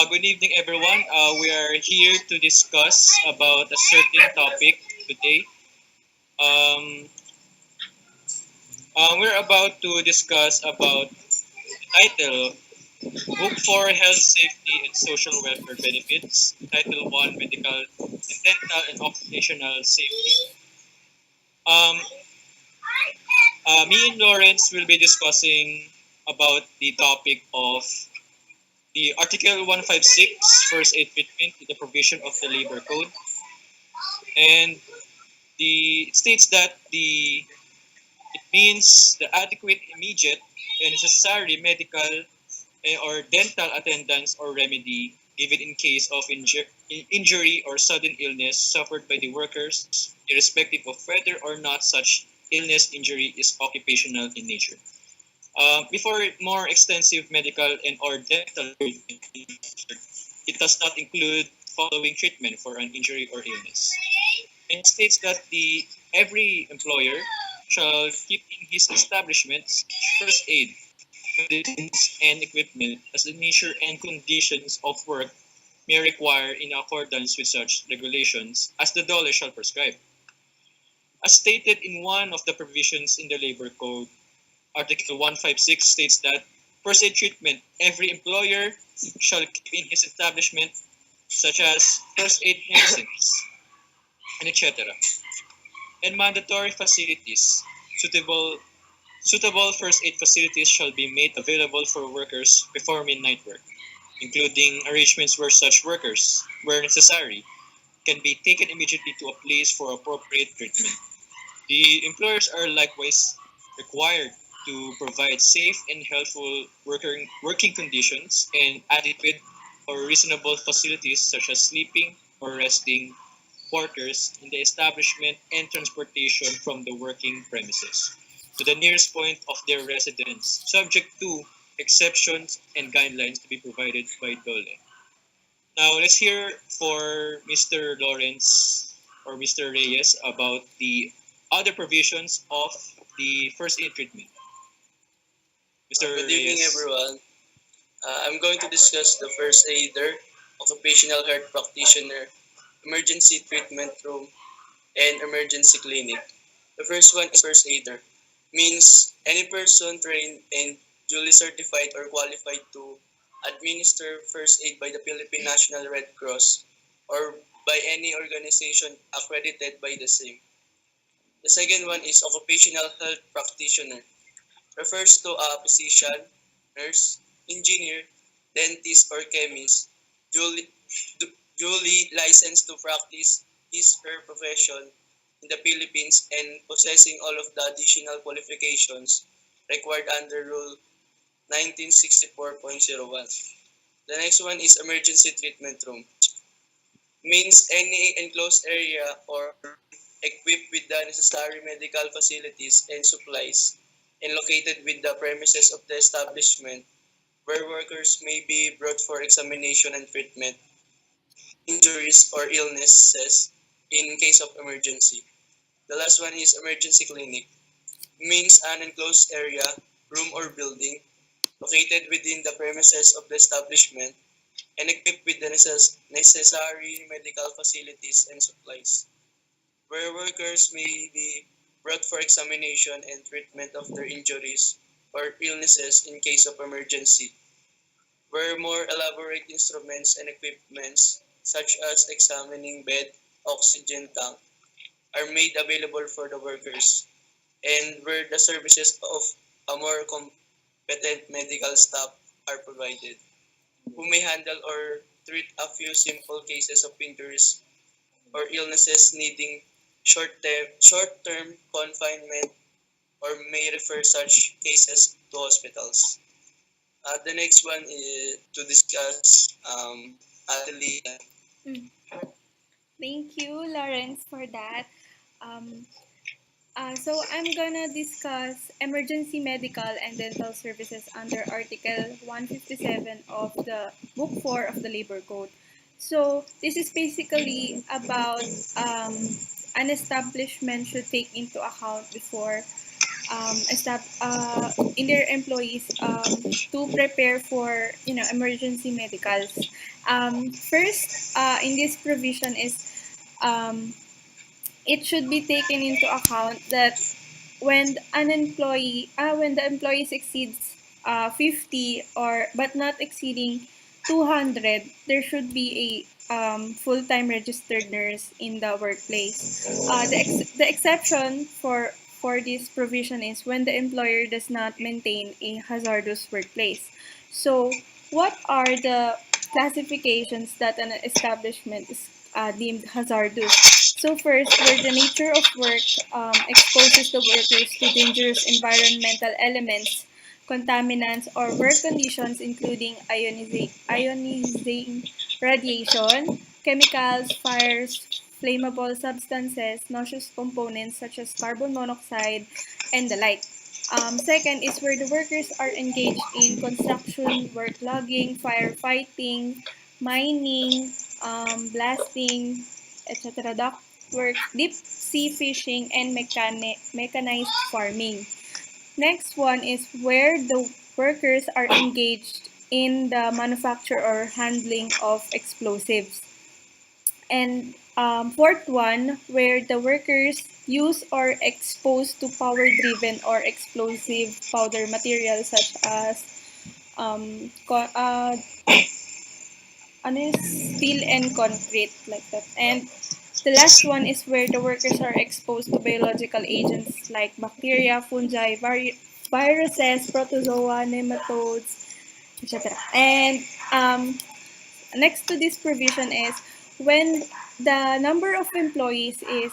Good evening, everyone. We are here to discuss about a certain topic today. Um, we're about to discuss about the title Book for Health, Safety, and Social Welfare Benefits, Title 1 Medical and Dental and Occupational Safety. Um, me and Lawrence will be discussing about the topic of the Article 156 First Aid Treatment to the provision of the Labor Code, and the states that the it means the adequate, immediate, and necessary medical or dental attendance or remedy given in case of injury or sudden illness suffered by the workers, irrespective of whether or not such illness injury is occupational in nature. Before more extensive medical and or dental treatment, it does not include following treatment for an injury or illness. And it states that the every employer shall keep in his establishments first aid, medicines, and equipment as the nature and conditions of work may require in accordance with such regulations as the DOLE shall prescribe. As stated in one of the provisions in the Labor Code, Article 156 states that first aid treatment every employer shall keep in his establishment, such as first aid medicines, and etc. And mandatory facilities. Suitable first aid facilities shall be made available for workers performing night work, including arrangements where such workers, where necessary, can be taken immediately to a place for appropriate treatment. The employers are likewise required to provide safe and healthful working conditions and adequate or reasonable facilities such as sleeping or resting quarters in the establishment and transportation from the working premises to the nearest point of their residence, subject to exceptions and guidelines to be provided by DOLE. Now, let's hear for Mr. Lawrence or Mr. Reyes about the other provisions of the first aid treatment. Mr. Good evening, Reyes. everyone. I'm going to discuss the first aider, occupational health practitioner, emergency treatment room, and emergency clinic. The first one is first aider, means any person trained and duly certified or qualified to administer first aid by the Philippine National Red Cross or by any organization accredited by the same. The second one is occupational health practitioner, refers to a physician, nurse, engineer, dentist, or chemist duly, duly licensed to practice his her profession in the Philippines and possessing all of the additional qualifications required under Rule 1964.01. The next one is emergency treatment room. Means any enclosed area or equipped with the necessary medical facilities and supplies and located with the premises of the establishment where workers may be brought for examination and treatment, injuries or illnesses in case of emergency. The last one is emergency clinic. Means an enclosed area, room or building located within the premises of the establishment and equipped with the necessary medical facilities and supplies, where workers may be brought for examination and treatment of their injuries or illnesses in case of emergency, where more elaborate instruments and equipments such as examining bed, oxygen tank are made available for the workers, and where the services of a more competent medical staff are provided, who may handle or treat a few simple cases of injuries or illnesses needing short-term confinement or may refer such cases to hospitals. The next one is to discuss Adelia. Thank you, Lawrence, for that. Um, so I'm gonna discuss emergency medical and dental services under Article 157 of the Book 4 of the Labor Code. So this is basically about an establishment should take into account before in their employees to prepare for emergency medicals. First, in this provision is um, it should be taken into account that when the employees exceeds 50 or but not exceeding 200, there should be a full-time registered nurse in the workplace. The exception for this provision is when the employer does not maintain a hazardous workplace. So what are the classifications that an establishment is deemed hazardous? So first, where the nature of work exposes the workers to dangerous environmental elements, contaminants, or work conditions including ionizing radiation, chemicals, fires, flammable substances, noxious components such as carbon monoxide, and the like. Second is where the workers are engaged in construction, work logging, firefighting, mining, blasting, etc., dock work, deep sea fishing, and mechanized farming. Next one is where the workers are engaged in the manufacture or handling of explosives. And fourth one, where the workers use or exposed to power-driven or explosive powder materials such as ano yun, steel and concrete like that. And the last one is where the workers are exposed to biological agents like bacteria, fungi, viruses, protozoa, nematodes, etc. And next to this provision is when the number of employees is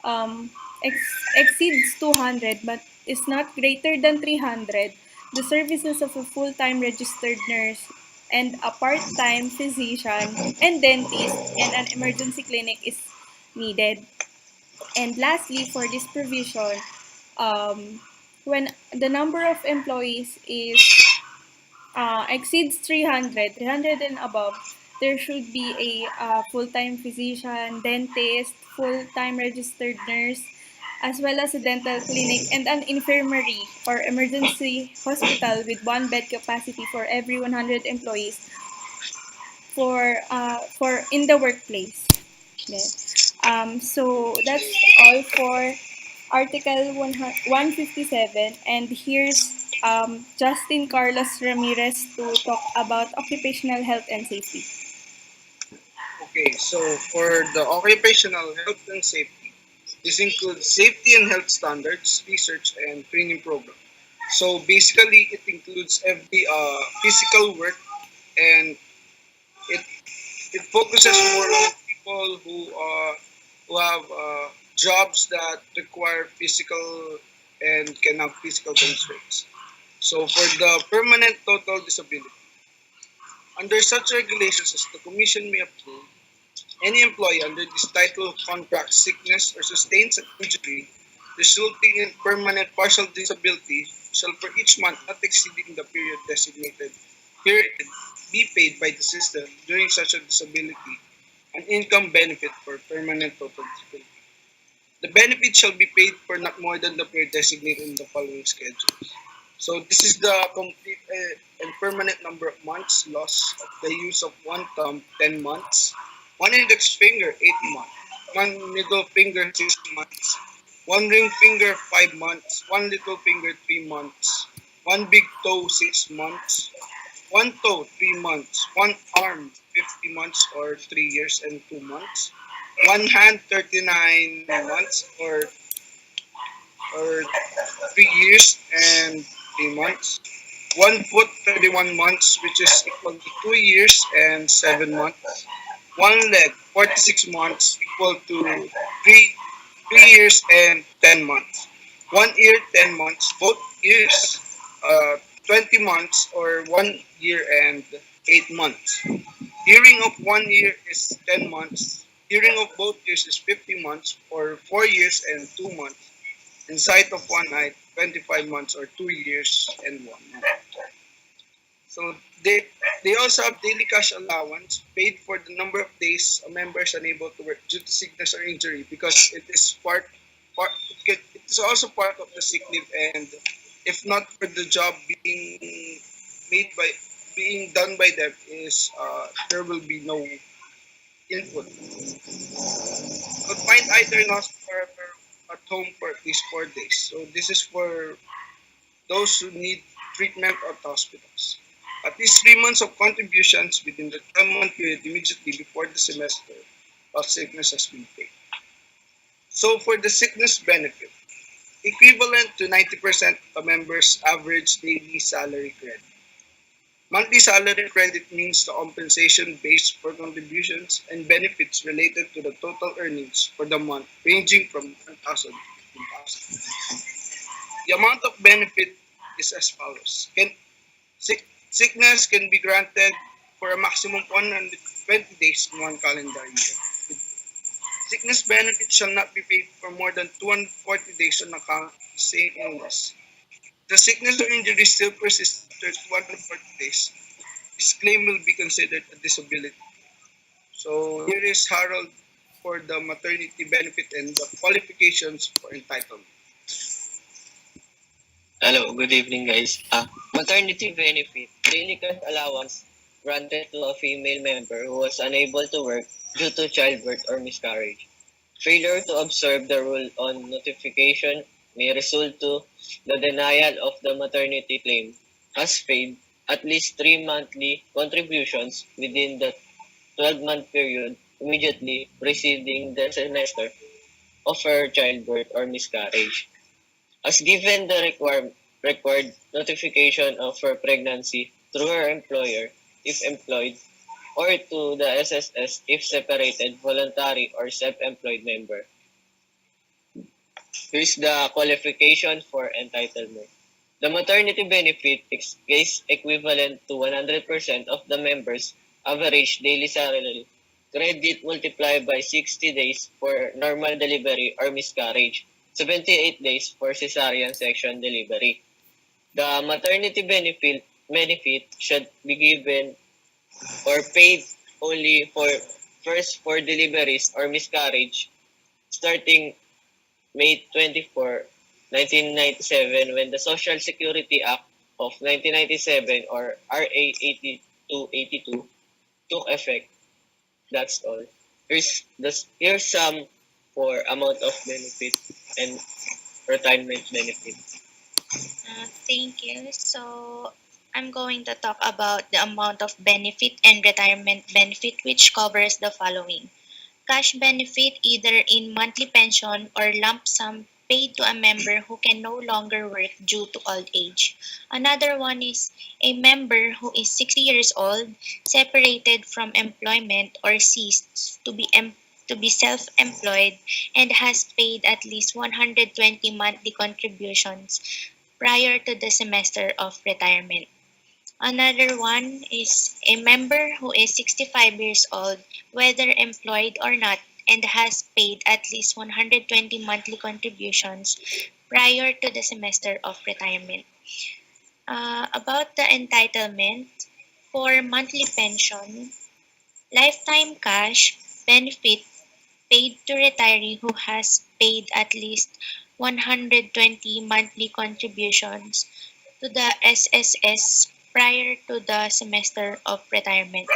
um, exceeds 200 but is not greater than 300, the services of a full-time registered nurse and a part-time physician and dentist and an emergency clinic is needed. And lastly, for this provision, um, when the number of employees is exceeds 300 and above, there should be a full-time physician, dentist, full-time registered nurse, as well as a dental clinic and an infirmary or emergency hospital with one bed capacity for every 100 employees for in the workplace. Then, so that's all for Article 157, and here's Justin Carlos Ramirez to talk about occupational health and safety. Okay, so for the occupational health and safety, this includes safety and health standards, research, and training program. So basically, it includes every physical work, and it it focuses more on people who have jobs that require physical and can have physical constraints. So for the permanent total disability, under such regulations as the Commission may approve, any employee under this title contracts sickness or sustains an injury resulting in permanent partial disability shall for each month not exceeding the period designated period be paid by the system during such a disability an income benefit for permanent total disability. The benefit shall be paid for not more than the period designated in the following schedules. So this is the complete and permanent number of months loss of the use of one thumb, 10 months, one index finger, 8 months, one middle finger, 6 months, one ring finger, 5 months, one little finger, 3 months, one big toe, 6 months, one toe, 3 months, one arm, 50 months or 3 years and 2 months, one hand, 39 months or 3 years and 3 months. One foot, 31 months, which is equal to 2 years and 7 months. One leg, 46 months, equal to three, 3 years and 10 months. One ear, 10 months. Both ears, 20 months or 1 year and 8 months. Hearing of 1 year is 10 months. Hearing of both ears is 50 months or 4 years and 2 months. In sight of one eye, 25 months or 2 years and 1 month. So they also have daily cash allowance paid for the number of days a member is unable to work due to sickness or injury because it is part it It's also part of the sick leave, and if not for the job made by being done by them, is there will be no input. You'll find either in hospital or at home for at least 4 days. So this is for those who need treatment at hospitals. At least 3 months of contributions within the 12-month period immediately before the semester of sickness has been paid. So for the sickness benefit, equivalent to 90% of a member's average daily salary credit. Monthly salary credit means the compensation base for contributions and benefits related to the total earnings for the month ranging from 1,000 to 15,000. The amount of benefit is as follows. Sickness can be granted for a maximum of 120 days in one calendar year. Sickness benefit shall not be paid for more than 240 days on account of the same illness. The sickness or injury still persists after 240 days. This claim will be considered a disability. So here is Harold for the maternity benefit and the qualifications for entitlement. Hello, good evening, guys. Maternity benefit, daily cash allowance granted to a female member who was unable to work due to childbirth or miscarriage. Failure to observe the rule on notification may result to the denial of the maternity claim. Has paid at least 3 monthly contributions within the 12-month period immediately preceding the semester of her childbirth or miscarriage. As given the required notification of her pregnancy through her employer if employed, or to the SSS if separated, voluntary, or self-employed member. Here's the qualification for entitlement. The maternity benefit is equivalent to 100% of the member's average daily salary. Credit multiplied by 60 days for normal delivery or miscarriage, 78 days for cesarean section delivery. The maternity benefit should be given or paid only for deliveries or miscarriage starting May 24, 1997 when the Social Security Act of 1997 or RA 8282 took effect. That's all. Here's some for amount of benefit and retirement benefit. Thank you. So I'm going to talk about the amount of benefit and retirement benefit, which covers the following: cash benefit either in monthly pension or lump sum paid to a member who can no longer work due to old age. Another one is a member who is 60 years old, separated from employment or ceased to be self-employed and has paid at least 120 monthly contributions prior to the semester of retirement. Another one is a member who is 65 years old, whether employed or not, and has paid at least 120 monthly contributions prior to the semester of retirement. About the entitlement, for monthly pension, lifetime cash benefit paid to retiree who has paid at least 120 monthly contributions to the SSS prior to the semester of retirement.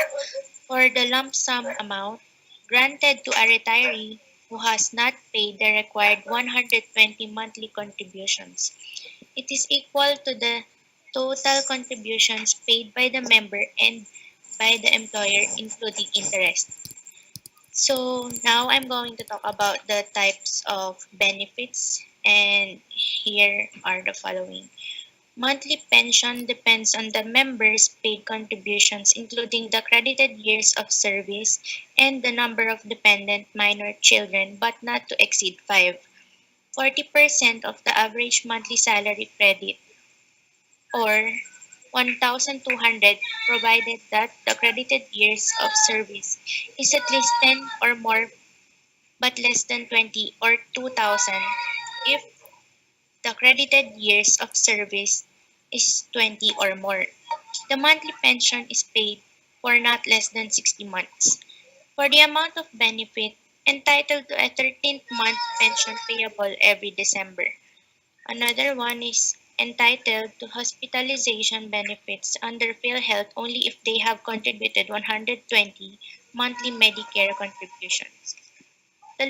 For the lump sum amount granted to a retiree who has not paid the required 120 monthly contributions, it is equal to the total contributions paid by the member and by the employer, including interest. So now I'm going to talk about the types of benefits, and here are the following. Monthly pension depends on the member's paid contributions, including the credited years of service and the number of dependent minor children, but not to exceed 5. 40% of the average monthly salary credit, or 1,200, provided that the credited years of service is at least 10 or more but less than 20, or 2,000 if the credited years of service is 20 or more. The monthly pension is paid for not less than 60 months. For the amount of benefit, entitled to a 13th month pension payable every December. Another one is entitled to hospitalization benefits under PhilHealth only if they have contributed 120 monthly Medicare contributions. The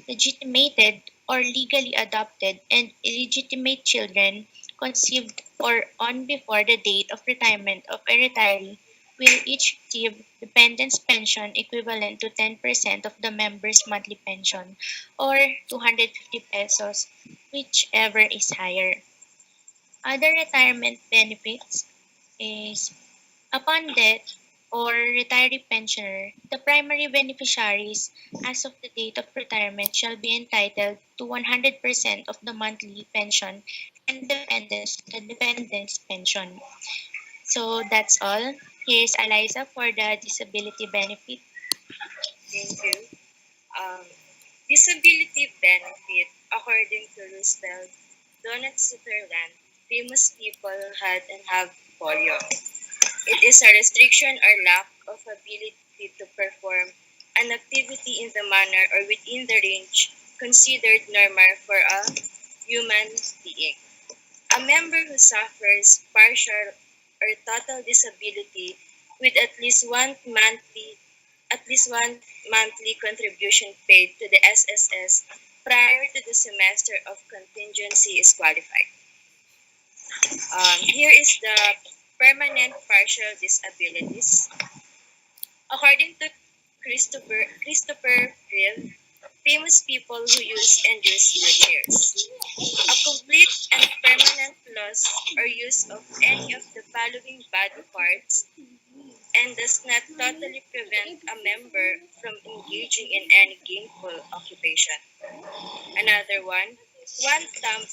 legitimated or legally adopted and illegitimate children conceived or on before the date of retirement of a retiree will each receive dependence pension equivalent to 10% of the member's monthly pension or 250 pesos, whichever is higher. Other retirement benefits is upon death or retiree pensioner, the primary beneficiaries as of the date of retirement shall be entitled to 100% of the monthly pension and dependents the dependents pension. So that's all. Here's Eliza for the disability benefit. Thank you. Um, Disability benefit, according to Roosevelt, Donald Sutherland, famous people had and have polio. It is a restriction or lack of ability to perform an activity in the manner or within the range considered normal for a human being. A member who suffers partial or total disability with at least one monthly contribution paid to the SSS prior to the semester of contingency is qualified. Here is the permanent partial disabilities. According to Christopher Reeve, famous people who use and use wheelchairs. A complete and permanent loss or use of any of the following body parts and does not totally prevent a member from engaging in any gainful occupation. Another one thumb,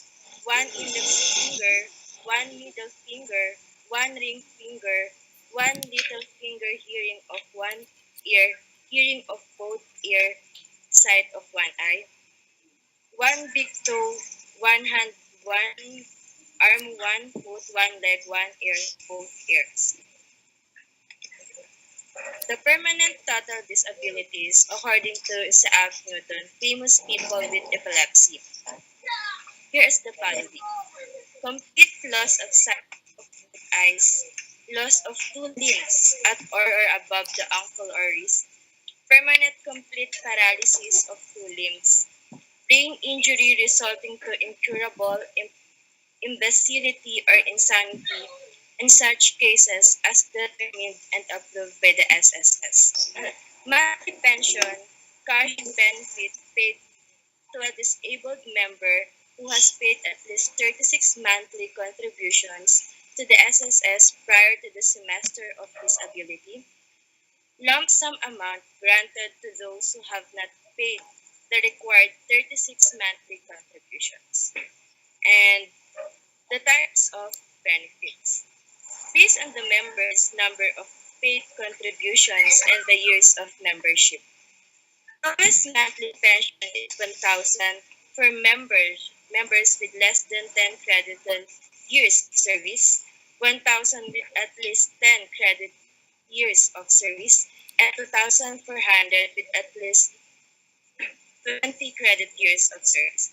one index finger, one middle finger, one ring finger, one little finger hearing of one ear, hearing of both ear, sight of one eye, one big toe, one hand, one arm, one foot, one leg, one ear, both ears. The permanent total disabilities, according to Isaac Newton, famous people with epilepsy. Here is the following. Complete loss of sight of both eyes, loss of two limbs at or above the ankle or wrist, permanent complete paralysis of two limbs, brain injury resulting to incurable imbecility or insanity in such cases as determined and approved by the SSS. Monthly pension, cash benefit paid to a disabled member who has paid at least 36 monthly contributions to the SSS prior to the semester of disability. Lump sum amount granted to those who have not paid the required 36 monthly contributions. And the types of benefits. Based on the members' number of paid contributions and the years of membership. Lowest monthly pension is 1,000 for members with less than 10 credited years of service, 1,000 with at least 10 credit years of service, and 2,400 with at least 20 credit years of service.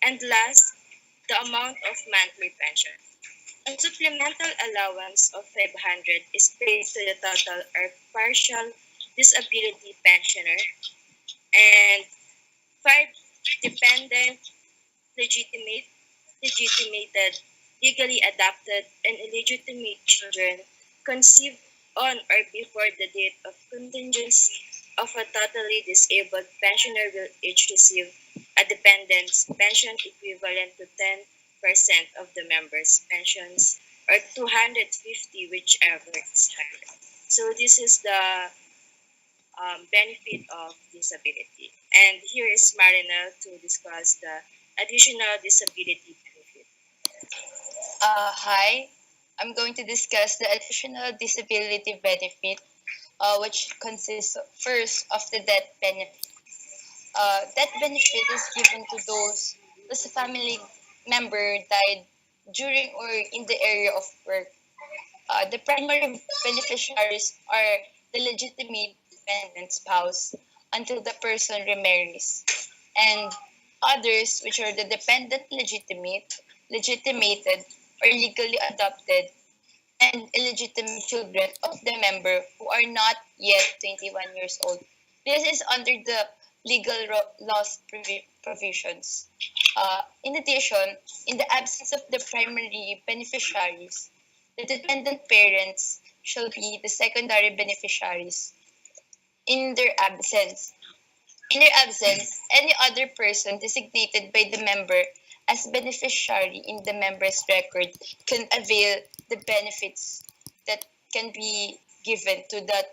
And last, the amount of monthly pension. A supplemental allowance of 500 is paid to the total or partial disability pensioner, and 5 dependent, legitimate, legitimated, legally adopted, and illegitimate children conceived on or before the date of contingency of a totally disabled pensioner will each receive a dependent's pension equivalent to 10% of the members' pensions or 250 whichever is higher. So this is the benefit of disability. And here is Marina to discuss the additional disability benefit. Hi, I'm going to discuss the additional disability benefit, which consists first of the death benefit. Death benefit is given to those whose family member died during or in the area of work. The primary beneficiaries are the legitimate dependent spouse until the person remarries, and Others, which are the dependent legitimated, or legally adopted, and illegitimate children of the member who are not yet 21 years old. This is under the laws provisions. In addition, in the absence of the primary beneficiaries, the dependent parents shall be the secondary beneficiaries. In their absence, any other person designated by the member as beneficiary in the member's record can avail the benefits that can be given to the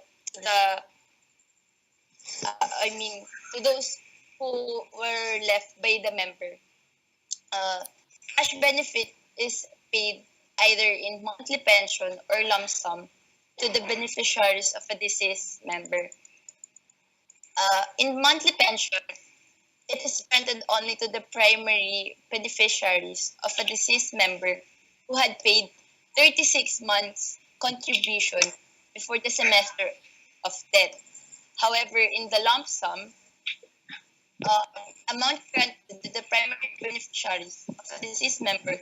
I mean to those who were left by the member. Uh, Cash benefit is paid either in monthly pension or lump sum to the beneficiaries of a deceased member. In monthly pension, it is granted only to the primary beneficiaries of a deceased member who had paid 36 months contribution before the semester of death. However, in the lump sum, uh, amount granted to the primary beneficiaries of a deceased member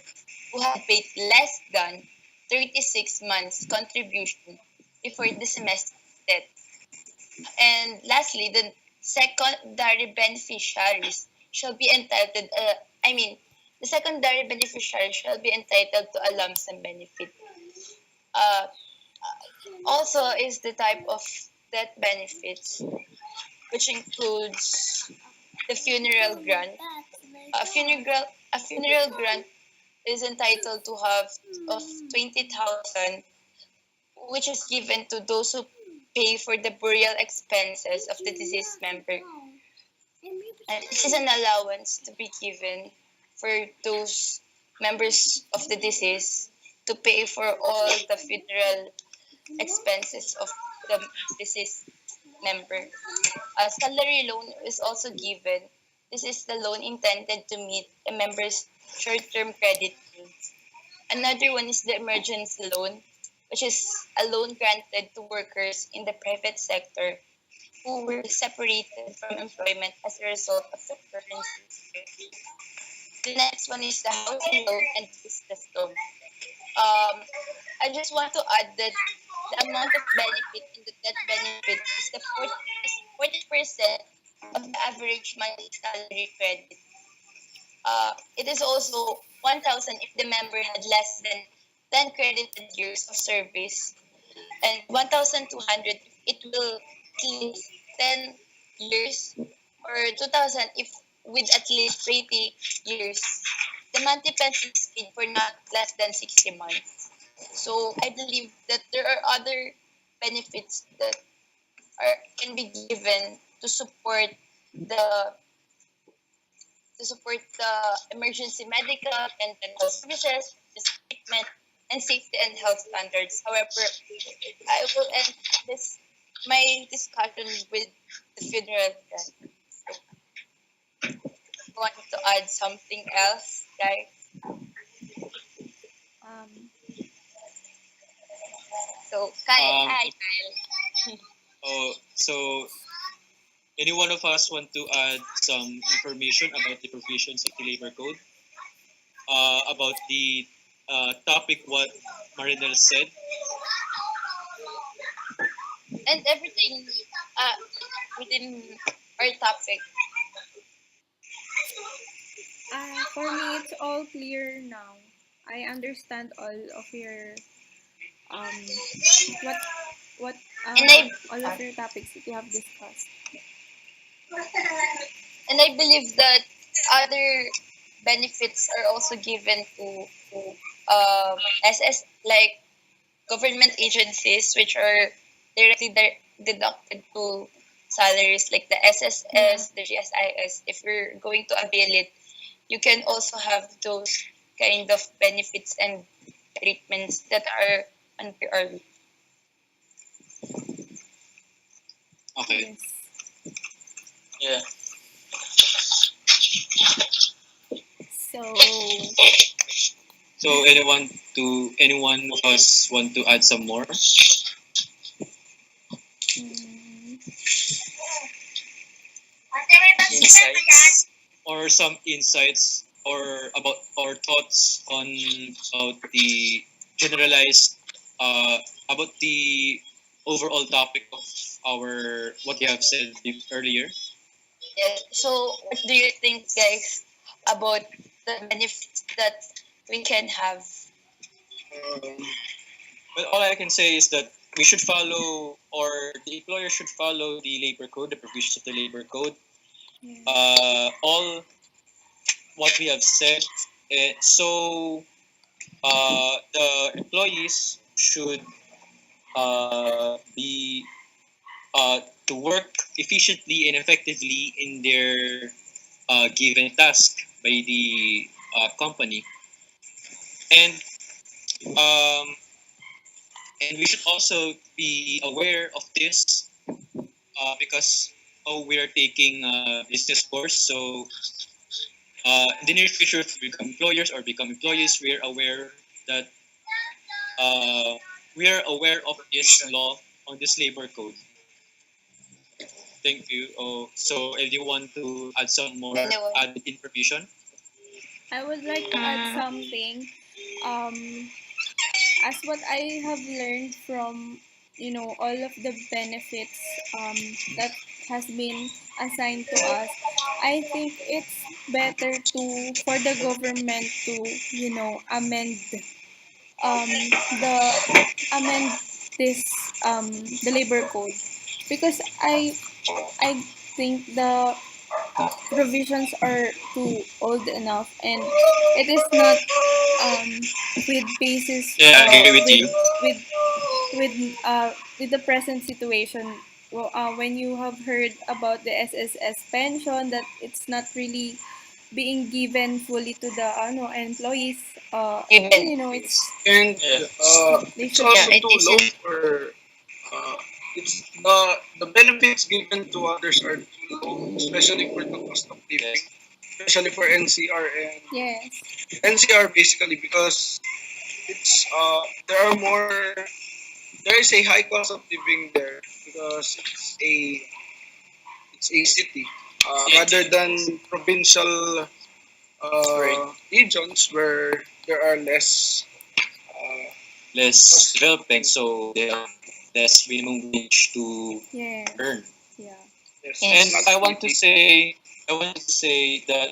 who had paid less than 36 months contribution before the semester of death. And lastly, the secondary beneficiaries shall be entitled, the secondary beneficiary shall be entitled to a lump sum benefit. Uh, Also is the type of death benefits, which includes the funeral grant. A funeral grant is entitled to have of 20,000, which is given to those who pay for the burial expenses of the deceased member. And this is an allowance to be given for those members of the deceased to pay for all the funeral expenses of the deceased member. A salary loan is also given. This is the loan intended to meet a member's short-term credit needs. Another one is the emergency loan, which is a loan granted to workers in the private sector who were separated from employment as a result of the currency. The next one is the housing loan and business loan. I just want to add that the amount of benefit in the death benefit is the 40% of the average monthly salary credit. It is also 1,000 if the member had less than 10 credited years of service, and 1,200 if it will at least 10 years, or 2,000 if with at least 20 years. The monthly pension is paid for not less than 60 months. So I believe that there are other benefits that can be given the to support the emergency medical and dental services, treatment, and safety and health standards. However, I will end this my discussion with the funeral plan. Want to add something else, guys? Um, So, Kyle, Um, hi, Kyle. so any one of us want to add some information about the provisions of the labor code, about the topic what Marinel said? And everything uh, within our topic. for me, it's all clear now. I understand all of your um what what And I all of your topics that you have discussed. and I believe that other benefits are also given to SS, like government agencies, which are directly deducted to salaries, like the SSS, the GSIS. If you're going to avail it, you can also have those kind of benefits and treatments that are under our roof. Okay. Yes. Yeah. So So anyone of us want to add some more? mm, Insights. or some insights or about our thoughts on about the generalized about the overall topic of our what you have said earlier? Yes. So, what do you think, guys, about the benefits that we can have? Um, Well, all I can say is that we should follow, or the employer should follow the labor code, the provisions of the labor code. Yeah. All what we have said. So the employees should be to work efficiently and effectively in their given task by the company, and um, and we should also be aware of this because we are taking a business course. So in the near future, if we become employers or become employees, that uh, we are aware of this law on this labor code. Thank you. Oh, so if you want to add some more Anyone? added information? I would like to add something. Um, as what I have learned from all of the benefits that has been assigned to us, I think it's better to for the government to the amend this the labor code, because I think the provisions are too old enough, and it is not with basis Yeah, I agree with you. with with the present situation. Well, when you have heard about the SSS pension, that it's not really being given fully to the employees, Given. it's and Yeah. they it's should. Yeah, also it too low isn't. for it's the benefits given to others are too low, especially for the cost of living, Yes. especially for NCR and Yes. NCR basically because it's there is a high cost of living there because it's a city rather than provincial Right. regions where there are less uh, Less cost of development, living. so they have less minimum wage to Yes. earn. Yeah. Yes, And it's Yes. not really. I want to say that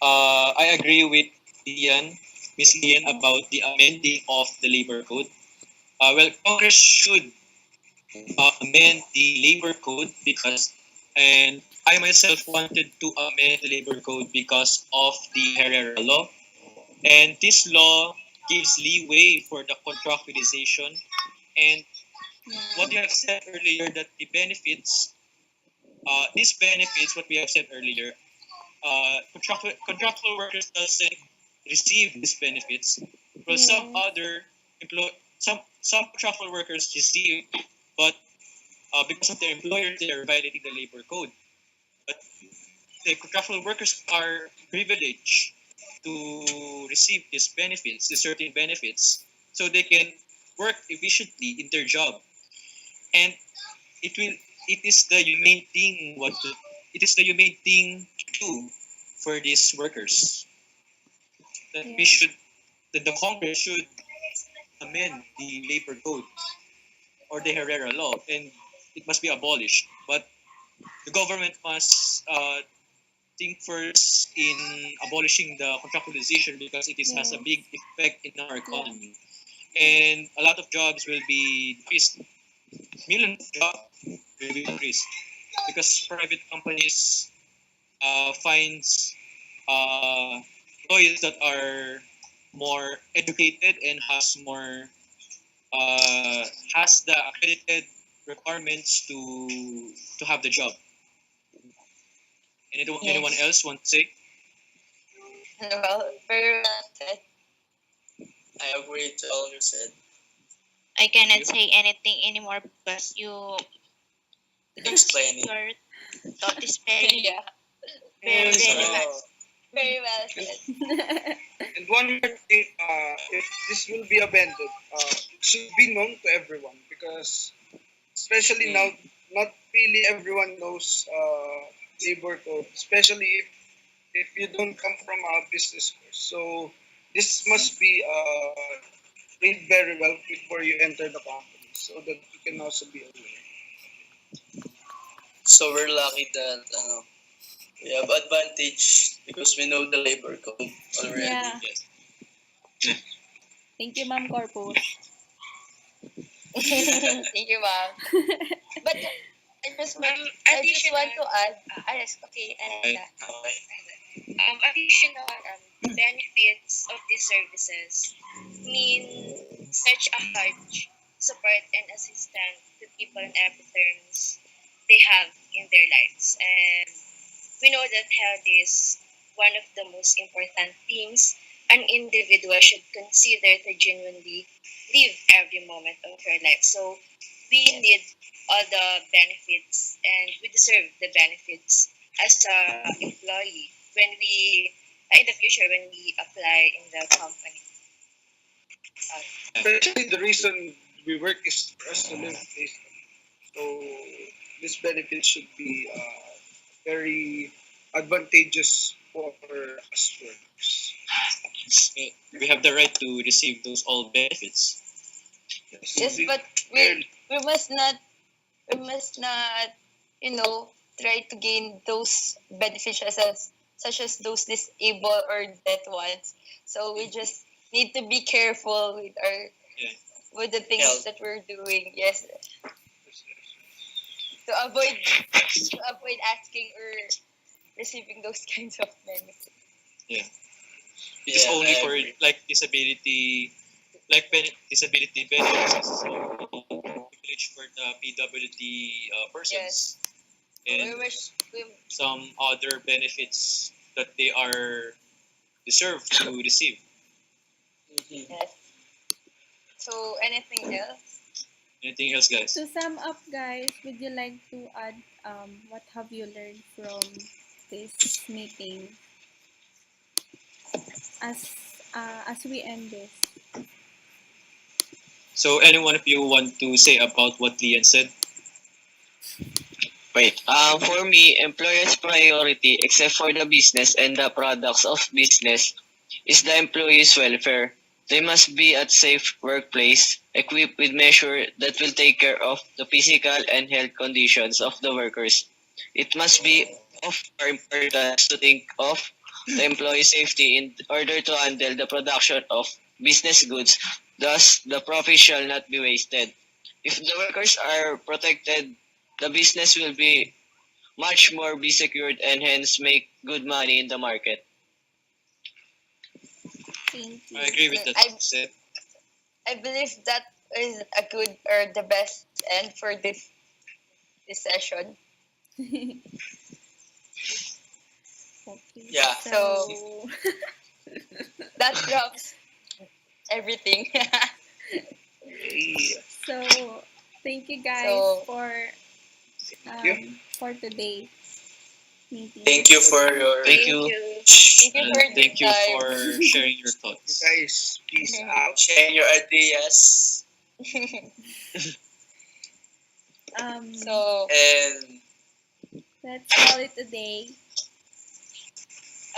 I agree with Lian, Miss Lian, Yeah. about the amending of the labor code. Well, Congress should amend the labor code because, and I myself wanted to amend the labor code because of the Herrera law, and this law gives leeway for the contractualization. And what you Yeah. have said earlier, that the benefits, these benefits, what we have said earlier, contractual workers doesn't receive these benefits. Well, some Yes. other employ some contractual workers receive, but because of their employers, they are violating the labor code. But the contractual workers are privileged to receive these benefits, these certain benefits, so they can work efficiently in their job. And it will it is the humane thing it is the humane thing to do for these workers, that we Yeah. should that the Congress should amend the labor code or the Herrera law, and it must be abolished. But the government must think first in abolishing the contractualization because it is, has a Yes. big effect in our Yeah. economy, and a lot of jobs will be decreased. Millions of jobs will be decreased because private companies finds employees that are more educated and uh, has the accredited requirements to have the job. Anyone Yes. else want to say? Well, very well said. I agree to all you said. I You? cannot say anything anymore because Explain it. your thought is very, Yeah, very And relevant. very well and, said. and one more thing, if this will be amended, it should be known to everyone because especially now, not really everyone knows labor code, especially if you don't come from a business course. So this must be read very well before you enter the company so that you can also be aware. So we're lucky that we have advantage because we know the labor code already. Yeah. Yes. Thank you, Ma'am Corpus. Thank you, ma'am. But Ma'am, I just want to add. yes, okay, Okay. Okay. Additional benefits of these services mean such a huge support and assistance to people in every terms they have in their lives. And we know that health is one of the most important things an individual should consider to genuinely live every moment of her life. So we need all the benefits and we deserve the benefits as a employee when we in the future when we apply in the company. Especially the reason we work is for us to live peacefully. So this benefit should be very advantageous for us workers. We have the right to receive those all benefits. Yes, but we must not you know try to gain those benefits such as those disabled or dead ones. So we just need to be careful with our Yeah. with the things Health. that we're doing. Yes, to avoid asking or receiving those kinds of benefits. It is only I for agree. like disability, like disability benefits is privilege for the PWD persons, We and wish we some other benefits that they are deserve to receive. Mhm. yes. So anything else? Anything else, guys? To sum up, guys, would you like to add what have you learned from this meeting as we end this? So, any one of you want to say about what Lian said? Wait, for me, employer's priority, except for the business and the products of business, is the employee's welfare. They must be at safe workplace, equipped with measures that will take care of the physical and health conditions of the workers. It must be of our importance to think of the employee safety in order to handle the production of business goods. Thus, the profit shall not be wasted. If the workers are protected, the business will be much more be secured and hence make good money in the market. Thank you. I agree with that. Said. I believe that is a good or the best end for this session. Okay. Yeah. So That wraps everything. Yeah. so thank you guys So- you. for today meeting. Thank you for your Thank you. Thank you And for thank you your time. for sharing your You thoughts. guys, peace out. sharing your ideas So and Let's call it a day.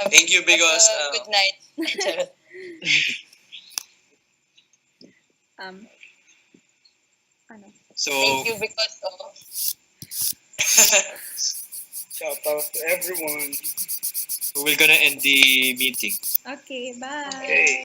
thank you because good night. Ano? So, Thank you because of Shout out to everyone. we're gonna end the meeting. Okay, bye. Okay.